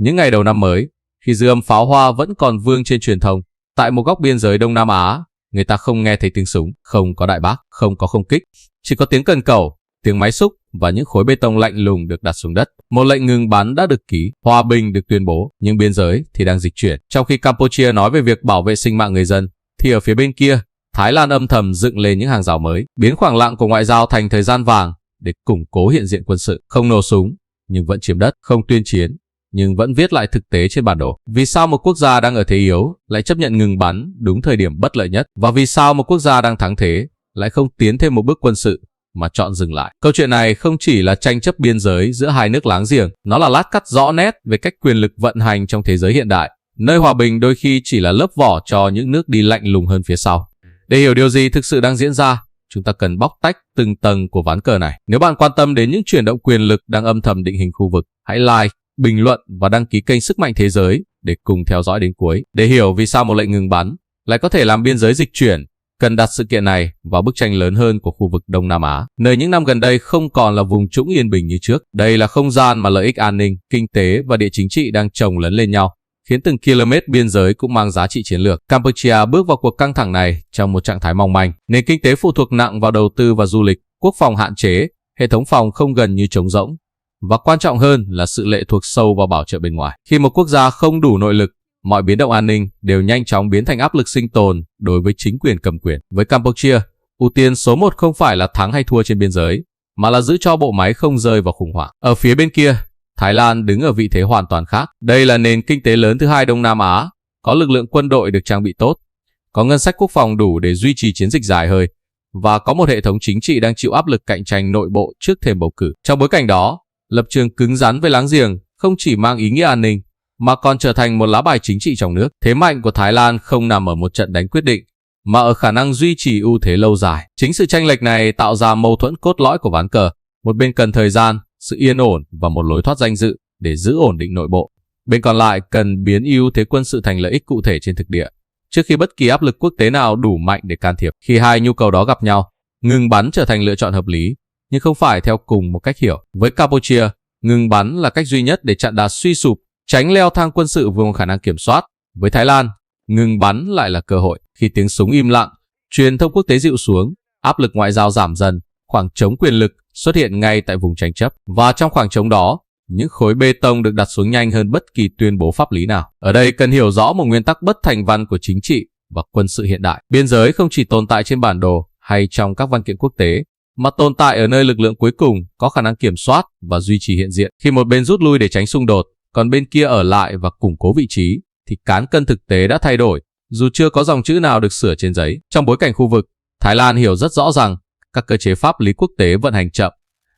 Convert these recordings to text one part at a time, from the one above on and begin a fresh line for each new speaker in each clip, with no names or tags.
Những ngày đầu năm mới, khi dư âm pháo hoa vẫn còn vương trên truyền thông, tại một góc biên giới Đông Nam Á, người ta không nghe thấy tiếng súng, không có đại bác, không có không kích, chỉ có tiếng cần cẩu, tiếng máy xúc và những khối bê tông lạnh lùng được đặt xuống đất. Một lệnh ngừng bắn đã được ký, hòa bình được tuyên bố, nhưng biên giới thì đang dịch chuyển. Trong khi Campuchia nói về việc bảo vệ sinh mạng người dân, thì ở phía bên kia, Thái Lan âm thầm dựng lên những hàng rào mới, biến khoảng lặng của ngoại giao thành thời gian vàng để củng cố hiện diện quân sự, không nổ súng nhưng vẫn chiếm đất, không tuyên chiến nhưng vẫn viết lại thực tế trên bản đồ. Vì sao một quốc gia đang ở thế yếu lại chấp nhận ngừng bắn đúng thời điểm bất lợi nhất, và vì sao một quốc gia đang thắng thế lại không tiến thêm một bước quân sự mà chọn dừng lại? Câu chuyện này không chỉ là tranh chấp biên giới giữa hai nước láng giềng, nó là lát cắt rõ nét về cách quyền lực vận hành trong thế giới hiện đại, nơi hòa bình đôi khi chỉ là lớp vỏ cho những nước đi lạnh lùng hơn phía sau. Để hiểu điều gì thực sự đang diễn ra, chúng ta cần bóc tách từng tầng của ván cờ này. Nếu bạn quan tâm đến những chuyển động quyền lực đang âm thầm định hình khu vực, hãy like, bình luận và đăng ký kênh Sức Mạnh Thế Giới để cùng theo dõi đến cuối. Để hiểu vì sao một lệnh ngừng bắn lại có thể làm biên giới dịch chuyển, cần đặt sự kiện này vào bức tranh lớn hơn của khu vực Đông Nam Á, nơi những năm gần đây không còn là vùng trũng yên bình như trước. Đây là không gian mà lợi ích an ninh, kinh tế và địa chính trị đang chồng lấn lên nhau, khiến từng km biên giới cũng mang giá trị chiến lược. Campuchia bước vào cuộc căng thẳng này trong một trạng thái mong manh. Nền kinh tế phụ thuộc nặng vào đầu tư và du lịch, quốc phòng hạn chế, hệ thống phòng không gần như trống rỗng, và quan trọng hơn là sự lệ thuộc sâu vào bảo trợ bên ngoài. Khi một quốc gia không đủ nội lực, mọi biến động an ninh đều nhanh chóng biến thành áp lực sinh tồn đối với chính quyền cầm quyền. Với Campuchia, ưu tiên số 1 không phải là thắng hay thua trên biên giới, mà là giữ cho bộ máy không rơi vào khủng hoảng. Ở phía bên kia, Thái Lan đứng ở vị thế hoàn toàn khác. Đây là nền kinh tế lớn thứ hai Đông Nam Á, có lực lượng quân đội được trang bị tốt, có ngân sách quốc phòng đủ để duy trì chiến dịch dài hơi, và có một hệ thống chính trị đang chịu áp lực cạnh tranh nội bộ trước thềm bầu cử. Trong bối cảnh đó, lập trường cứng rắn với láng giềng không chỉ mang ý nghĩa an ninh, mà còn trở thành một lá bài chính trị trong nước. Thế mạnh của Thái Lan không nằm ở một trận đánh quyết định, mà ở khả năng duy trì ưu thế lâu dài. Chính sự chênh lệch này tạo ra mâu thuẫn cốt lõi của ván cờ. Một bên cần thời gian, sự yên ổn và một lối thoát danh dự để giữ ổn định nội bộ. Bên còn lại cần biến ưu thế quân sự thành lợi ích cụ thể trên thực địa, trước khi bất kỳ áp lực quốc tế nào đủ mạnh để can thiệp. Khi hai nhu cầu đó gặp nhau, ngừng bắn trở thành lựa chọn hợp lý, nhưng không phải theo cùng một cách hiểu. Với Campuchia, ngừng bắn là cách duy nhất để chặn đà suy sụp, tránh leo thang quân sự vùng khả năng kiểm soát. Với Thái Lan, ngừng bắn lại là cơ hội. Khi tiếng súng im lặng, truyền thông quốc tế dịu xuống, áp lực ngoại giao giảm dần, khoảng trống quyền lực xuất hiện ngay tại vùng tranh chấp. Và trong khoảng trống đó, những khối bê tông được đặt xuống nhanh hơn bất kỳ tuyên bố pháp lý nào. Ở đây cần hiểu rõ một nguyên tắc bất thành văn của chính trị và quân sự hiện đại. Biên giới không chỉ tồn tại trên bản đồ hay trong các văn kiện quốc tế, mà tồn tại ở nơi lực lượng cuối cùng có khả năng kiểm soát và duy trì hiện diện. Khi một bên rút lui để tránh xung đột, còn bên kia ở lại và củng cố vị trí, thì cán cân thực tế đã thay đổi, dù chưa có dòng chữ nào được sửa trên giấy. Trong bối cảnh khu vực, Thái Lan hiểu rất rõ rằng các cơ chế pháp lý quốc tế vận hành chậm,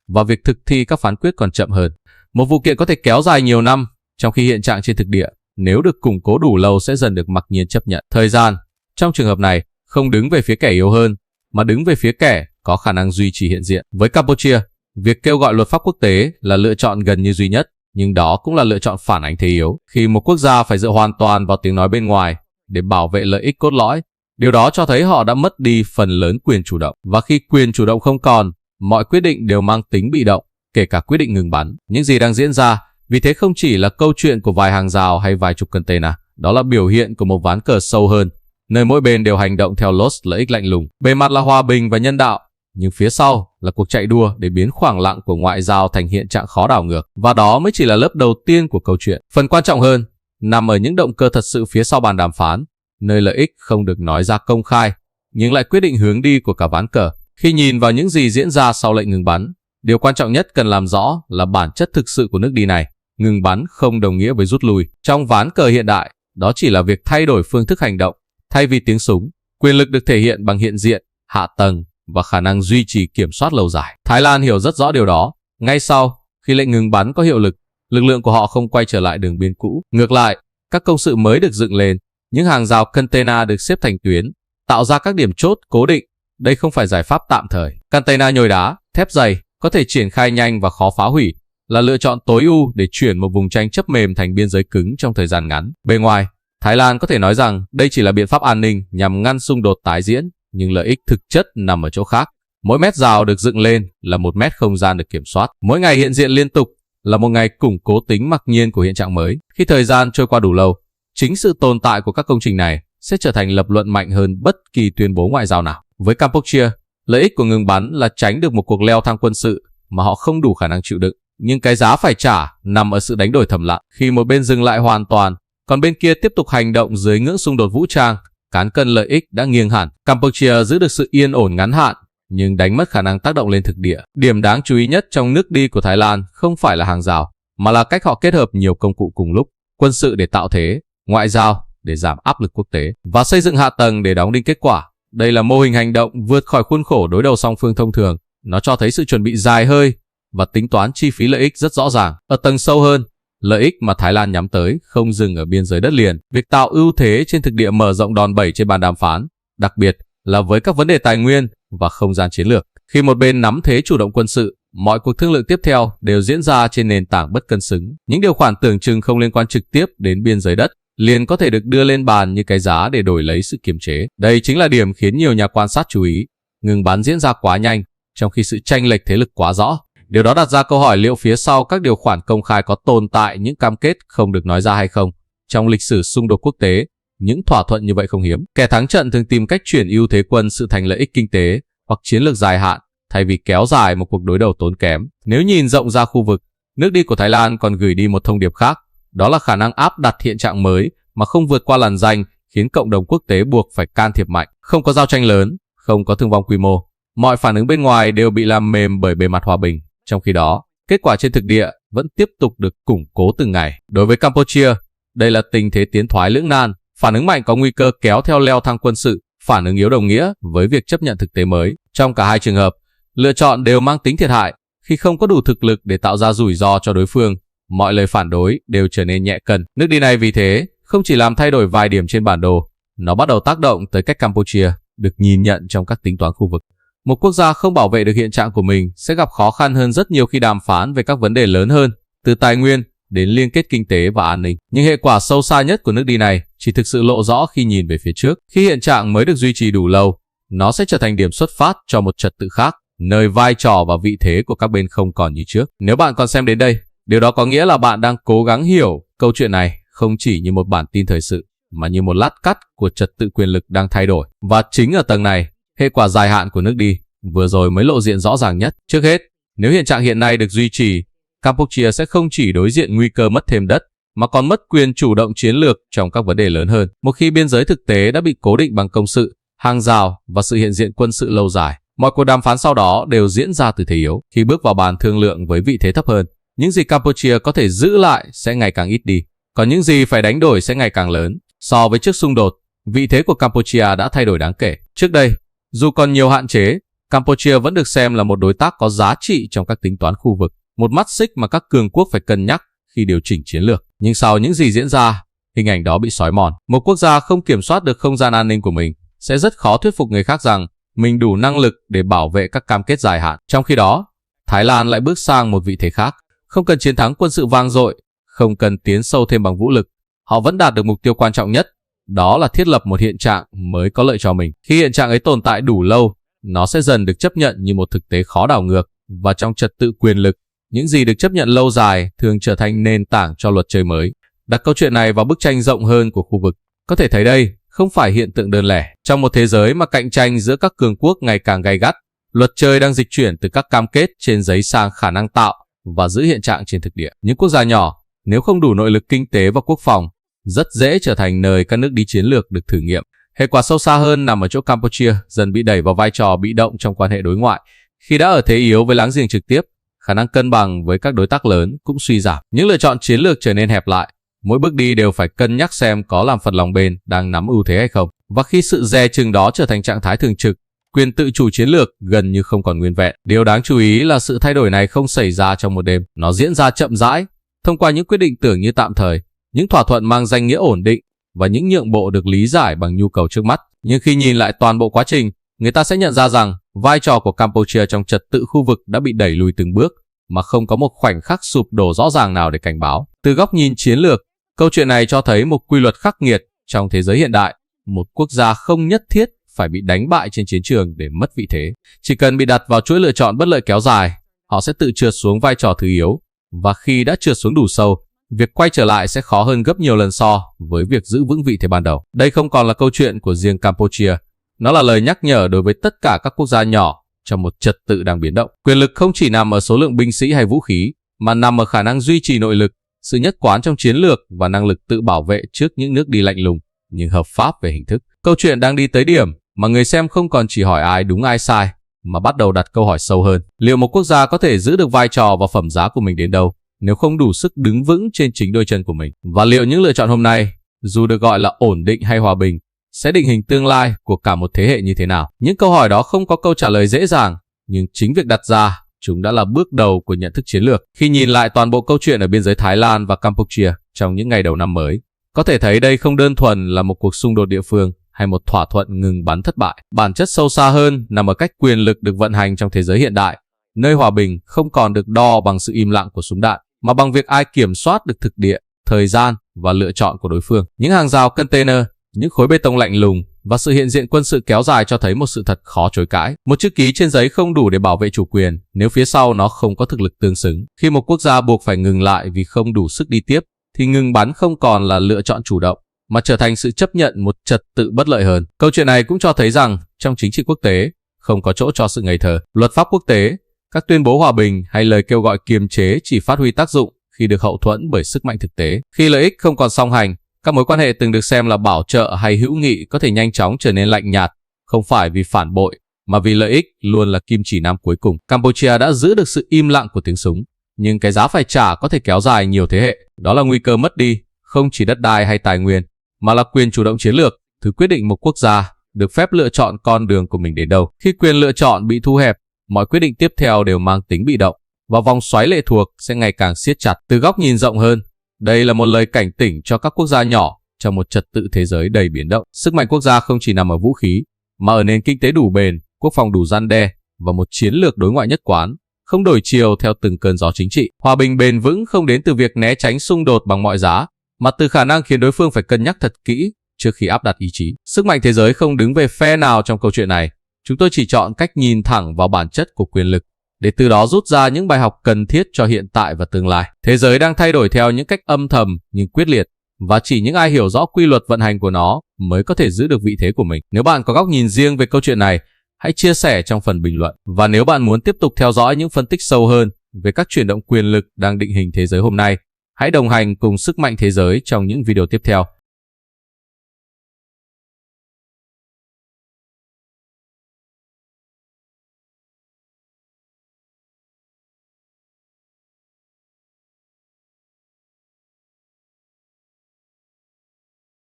và việc thực thi các phán quyết còn chậm hơn. Một vụ kiện có thể kéo dài nhiều năm, trong khi hiện trạng trên thực địa, nếu được củng cố đủ lâu sẽ dần được mặc nhiên chấp nhận. Thời gian, trong trường hợp này, không đứng về phía kẻ yếu hơn, mà đứng về phía kẻ có khả năng duy trì hiện diện. Với Campuchia, việc kêu gọi luật pháp quốc tế là lựa chọn gần như duy nhất, nhưng đó cũng là lựa chọn phản ánh thế yếu. Khi một quốc gia phải dựa hoàn toàn vào tiếng nói bên ngoài để bảo vệ lợi ích cốt lõi, điều đó cho thấy họ đã mất đi phần lớn quyền chủ động. Và khi quyền chủ động không còn, mọi quyết định đều mang tính bị động, kể cả quyết định ngừng bắn. Những gì đang diễn ra, vì thế không chỉ là câu chuyện của vài hàng rào hay vài chục container, đó là biểu hiện của một ván cờ sâu hơn, nơi mỗi bên đều hành động theo lợi ích lạnh lùng. Bề mặt là hòa bình và nhân đạo, nhưng phía sau là cuộc chạy đua để biến khoảng lặng của ngoại giao thành hiện trạng khó đảo ngược. Và đó mới chỉ là lớp đầu tiên của câu chuyện. Phần quan trọng hơn nằm ở những động cơ thật sự phía sau bàn đàm phán, nơi lợi ích không được nói ra công khai, nhưng lại quyết định hướng đi của cả ván cờ. Khi nhìn vào những gì diễn ra sau lệnh ngừng bắn, điều quan trọng nhất cần làm rõ là bản chất thực sự của nước đi này. Ngừng bắn không đồng nghĩa với rút lui. Trong ván cờ hiện đại, đó chỉ là việc thay đổi phương thức hành động. Thay vì tiếng súng, quyền lực được thể hiện bằng hiện diện, hạ tầng và khả năng duy trì kiểm soát lâu dài. Thái Lan hiểu rất rõ điều đó. Ngay sau khi lệnh ngừng bắn có hiệu lực, lực lượng của họ không quay trở lại đường biên cũ. Ngược lại, các công sự mới được dựng lên, những hàng rào container được xếp thành tuyến, tạo ra các điểm chốt cố định. Đây không phải giải pháp tạm thời. Container nhồi đá, thép dày, có thể triển khai nhanh và khó phá hủy, là lựa chọn tối ưu để chuyển một vùng tranh chấp mềm thành biên giới cứng trong thời gian ngắn. Bề ngoài, Thái Lan có thể nói rằng đây chỉ là biện pháp an ninh nhằm ngăn xung đột tái diễn, nhưng lợi ích thực chất nằm ở chỗ khác. Mỗi mét rào được dựng lên là một mét không gian được kiểm soát. Mỗi ngày hiện diện liên tục là một ngày củng cố tính mặc nhiên của hiện trạng mới. Khi thời gian trôi qua đủ lâu, chính sự tồn tại của các công trình này sẽ trở thành lập luận mạnh hơn bất kỳ tuyên bố ngoại giao nào. Với Campuchia, lợi ích của ngừng bắn là tránh được một cuộc leo thang quân sự mà họ không đủ khả năng chịu đựng. Nhưng cái giá phải trả nằm ở sự đánh đổi thầm lặng. Khi một bên dừng lại hoàn toàn, còn bên kia tiếp tục hành động dưới ngưỡng xung đột vũ trang, cán cân lợi ích đã nghiêng hẳn. Campuchia giữ được sự yên ổn ngắn hạn, nhưng đánh mất khả năng tác động lên thực địa. Điểm đáng chú ý nhất trong nước đi của Thái Lan không phải là hàng rào, mà là cách họ kết hợp nhiều công cụ cùng lúc: quân sự để tạo thế, ngoại giao để giảm áp lực quốc tế, và xây dựng hạ tầng để đóng đinh kết quả. Đây là mô hình hành động vượt khỏi khuôn khổ đối đầu song phương thông thường. Nó cho thấy sự chuẩn bị dài hơi và tính toán chi phí lợi ích rất rõ ràng. Ở tầng sâu hơn, lợi ích mà Thái Lan nhắm tới không dừng ở biên giới đất liền. Việc tạo ưu thế trên thực địa mở rộng đòn bẩy trên bàn đàm phán, đặc biệt là với các vấn đề tài nguyên và không gian chiến lược. Khi một bên nắm thế chủ động quân sự, mọi cuộc thương lượng tiếp theo đều diễn ra trên nền tảng bất cân xứng. Những điều khoản tưởng chừng không liên quan trực tiếp đến biên giới đất liền có thể được đưa lên bàn như cái giá để đổi lấy sự kiềm chế. Đây chính là điểm khiến nhiều nhà quan sát chú ý. Ngừng bắn diễn ra quá nhanh, trong khi sự chênh lệch thế lực quá rõ. Điều đó đặt ra câu hỏi liệu phía sau các điều khoản công khai có tồn tại những cam kết không được nói ra hay không. Trong lịch sử xung đột quốc tế, những thỏa thuận như vậy không hiếm. Kẻ thắng trận thường tìm cách chuyển ưu thế quân sự thành lợi ích kinh tế hoặc chiến lược dài hạn, thay vì kéo dài một cuộc đối đầu tốn kém. Nếu nhìn rộng ra khu vực, nước đi của Thái Lan còn gửi đi một thông điệp khác, đó là khả năng áp đặt hiện trạng mới mà không vượt qua lằn ranh, khiến cộng đồng quốc tế buộc phải can thiệp mạnh. Không có giao tranh lớn, không có thương vong quy mô, mọi phản ứng bên ngoài đều bị làm mềm bởi bề mặt hòa bình. Trong khi đó, kết quả trên thực địa vẫn tiếp tục được củng cố từng ngày. Đối với Campuchia, đây là tình thế tiến thoái lưỡng nan. Phản ứng mạnh có nguy cơ kéo theo leo thang quân sự, phản ứng yếu đồng nghĩa với việc chấp nhận thực tế mới. Trong cả hai trường hợp, lựa chọn đều mang tính thiệt hại. Khi không có đủ thực lực để tạo ra rủi ro cho đối phương, mọi lời phản đối đều trở nên nhẹ cân. Nước đi này vì thế không chỉ làm thay đổi vài điểm trên bản đồ, nó bắt đầu tác động tới cách Campuchia được nhìn nhận trong các tính toán khu vực. Một quốc gia không bảo vệ được hiện trạng của mình sẽ gặp khó khăn hơn rất nhiều khi đàm phán về các vấn đề lớn hơn, từ tài nguyên đến liên kết kinh tế và an ninh. Nhưng hệ quả sâu xa nhất của nước đi này chỉ thực sự lộ rõ khi nhìn về phía trước. Khi hiện trạng mới được duy trì đủ lâu, nó sẽ trở thành điểm xuất phát cho một trật tự khác, nơi vai trò và vị thế của các bên không còn như trước. Nếu bạn còn xem đến đây, điều đó có nghĩa là bạn đang cố gắng hiểu câu chuyện này không chỉ như một bản tin thời sự, mà như một lát cắt của trật tự quyền lực đang thay đổi. Và chính ở tầng này, hệ quả dài hạn của nước đi vừa rồi mới lộ diện rõ ràng nhất. Trước hết, nếu hiện trạng hiện nay được duy trì, Campuchia sẽ không chỉ đối diện nguy cơ mất thêm đất, mà còn mất quyền chủ động chiến lược trong các vấn đề lớn hơn. Một khi biên giới thực tế đã bị cố định bằng công sự, hàng rào và sự hiện diện quân sự lâu dài, mọi cuộc đàm phán sau đó đều diễn ra từ thế yếu. Khi bước vào bàn thương lượng với vị thế thấp hơn, những gì Campuchia có thể giữ lại sẽ ngày càng ít đi, còn những gì phải đánh đổi sẽ ngày càng lớn. So với trước xung đột, vị thế của Campuchia đã thay đổi đáng kể. Trước đây, dù còn nhiều hạn chế, Campuchia vẫn được xem là một đối tác có giá trị trong các tính toán khu vực, một mắt xích mà các cường quốc phải cân nhắc khi điều chỉnh chiến lược. Nhưng sau những gì diễn ra, hình ảnh đó bị xói mòn. Một quốc gia không kiểm soát được không gian an ninh của mình sẽ rất khó thuyết phục người khác rằng mình đủ năng lực để bảo vệ các cam kết dài hạn. Trong khi đó, Thái Lan lại bước sang một vị thế khác. Không cần chiến thắng quân sự vang dội, không cần tiến sâu thêm bằng vũ lực, họ vẫn đạt được mục tiêu quan trọng nhất, đó là thiết lập một hiện trạng mới có lợi cho mình. Khi hiện trạng ấy tồn tại đủ lâu, nó sẽ dần được chấp nhận như một thực tế khó đảo ngược, và trong trật tự quyền lực, những gì được chấp nhận lâu dài thường trở thành nền tảng cho luật chơi mới. Đặt câu chuyện này vào bức tranh rộng hơn của khu vực, có thể thấy đây không phải hiện tượng đơn lẻ. Trong một thế giới mà cạnh tranh giữa các cường quốc ngày càng gay gắt, luật chơi đang dịch chuyển từ các cam kết trên giấy sang khả năng tạo và giữ hiện trạng trên thực địa. Những quốc gia nhỏ, nếu không đủ nội lực kinh tế và quốc phòng, rất dễ trở thành nơi các nước đi chiến lược được thử nghiệm. Hệ quả sâu xa hơn nằm ở chỗ Campuchia dần bị đẩy vào vai trò bị động trong quan hệ đối ngoại. Khi đã ở thế yếu với láng giềng trực tiếp, khả năng cân bằng với các đối tác lớn cũng suy giảm. Những lựa chọn chiến lược trở nên hẹp lại. Mỗi bước đi đều phải cân nhắc xem có làm phật lòng bên đang nắm ưu thế hay không. Và khi sự dè chừng đó trở thành trạng thái thường trực, quyền tự chủ chiến lược gần như không còn nguyên vẹn. Điều đáng chú ý là sự thay đổi này không xảy ra trong một đêm. Nó diễn ra chậm rãi, thông qua những quyết định tưởng như tạm thời, những thỏa thuận mang danh nghĩa ổn định và những nhượng bộ được lý giải bằng nhu cầu trước mắt. Nhưng khi nhìn lại toàn bộ quá trình, người ta sẽ nhận ra rằng vai trò của Campuchia trong trật tự khu vực đã bị đẩy lùi từng bước, mà không có một khoảnh khắc sụp đổ rõ ràng nào để cảnh báo. Từ góc nhìn chiến lược, câu chuyện này cho thấy một quy luật khắc nghiệt trong thế giới hiện đại. Một quốc gia không nhất thiết phải bị đánh bại trên chiến trường để mất vị thế. Chỉ cần bị đặt vào chuỗi lựa chọn bất lợi kéo dài, họ sẽ tự trượt xuống vai trò thứ yếu và khi đã trượt xuống đủ sâu, việc quay trở lại sẽ khó hơn gấp nhiều lần so với việc giữ vững vị thế ban đầu. Đây không còn là câu chuyện của riêng Campuchia, nó là lời nhắc nhở đối với tất cả các quốc gia nhỏ trong một trật tự đang biến động. Quyền lực không chỉ nằm ở số lượng binh sĩ hay vũ khí, mà nằm ở khả năng duy trì nội lực, sự nhất quán trong chiến lược và năng lực tự bảo vệ trước những nước đi lạnh lùng nhưng hợp pháp về hình thức. Câu chuyện đang đi tới điểm mà người xem không còn chỉ hỏi ai đúng ai sai, mà bắt đầu đặt câu hỏi sâu hơn. Liệu một quốc gia có thể giữ được vai trò và phẩm giá của mình đến đâu nếu không đủ sức đứng vững trên chính đôi chân của mình? Và liệu những lựa chọn hôm nay, dù được gọi là ổn định hay hòa bình, sẽ định hình tương lai của cả một thế hệ như thế nào? Những câu hỏi đó không có câu trả lời dễ dàng, nhưng chính việc đặt ra chúng đã là bước đầu của nhận thức chiến lược. Khi nhìn lại toàn bộ câu chuyện ở biên giới Thái Lan và Campuchia trong những ngày đầu năm mới, có thể thấy đây không đơn thuần là một cuộc xung đột địa phương hay một thỏa thuận ngừng bắn thất bại. Bản chất sâu xa hơn nằm ở cách quyền lực được vận hành trong thế giới hiện đại, nơi hòa bình không còn được đo bằng sự im lặng của súng đạn, mà bằng việc ai kiểm soát được thực địa, thời gian và lựa chọn của đối phương. Những hàng rào container, những khối bê tông lạnh lùng và sự hiện diện quân sự kéo dài cho thấy một sự thật khó chối cãi. Một chữ ký trên giấy không đủ để bảo vệ chủ quyền nếu phía sau nó không có thực lực tương xứng. Khi một quốc gia buộc phải ngừng lại vì không đủ sức đi tiếp, thì ngừng bắn không còn là lựa chọn chủ động, mà trở thành sự chấp nhận một trật tự bất lợi hơn. Câu chuyện này cũng cho thấy rằng trong chính trị quốc tế không có chỗ cho sự ngây thơ. Luật pháp quốc tế, các tuyên bố hòa bình hay lời kêu gọi kiềm chế chỉ phát huy tác dụng khi được hậu thuẫn bởi sức mạnh thực tế. Khi lợi ích không còn song hành, các mối quan hệ từng được xem là bảo trợ hay hữu nghị có thể nhanh chóng trở nên lạnh nhạt, không phải vì phản bội, mà vì lợi ích luôn là kim chỉ nam cuối cùng. Campuchia đã giữ được sự im lặng của tiếng súng, nhưng cái giá phải trả có thể kéo dài nhiều thế hệ. Đó là nguy cơ mất đi không chỉ đất đai hay tài nguyên, mà là quyền chủ động chiến lược, thứ quyết định một quốc gia được phép lựa chọn con đường của mình đến đâu. Khi quyền lựa chọn bị thu hẹp, mọi quyết định tiếp theo đều mang tính bị động, và vòng xoáy lệ thuộc sẽ ngày càng siết chặt. Từ góc nhìn rộng hơn, đây là một lời cảnh tỉnh cho các quốc gia nhỏ trong một trật tự thế giới đầy biến động. Sức mạnh quốc gia không chỉ nằm ở vũ khí, mà ở nền kinh tế đủ bền, quốc phòng đủ răn đe và một chiến lược đối ngoại nhất quán, không đổi chiều theo từng cơn gió chính trị. Hòa bình bền vững không đến từ việc né tránh xung đột bằng mọi giá, mà từ khả năng khiến đối phương phải cân nhắc thật kỹ trước khi áp đặt ý chí. Sức mạnh thế giới không đứng về phe nào trong câu chuyện này. Chúng tôi chỉ chọn cách nhìn thẳng vào bản chất của quyền lực, để từ đó rút ra những bài học cần thiết cho hiện tại và tương lai. Thế giới đang thay đổi theo những cách âm thầm nhưng quyết liệt, và chỉ những ai hiểu rõ quy luật vận hành của nó mới có thể giữ được vị thế của mình. Nếu bạn có góc nhìn riêng về câu chuyện này, hãy chia sẻ trong phần bình luận. Và nếu bạn muốn tiếp tục theo dõi những phân tích sâu hơn về các chuyển động quyền lực đang định hình thế giới hôm nay, hãy đồng hành cùng Sức mạnh thế giới trong những video tiếp theo.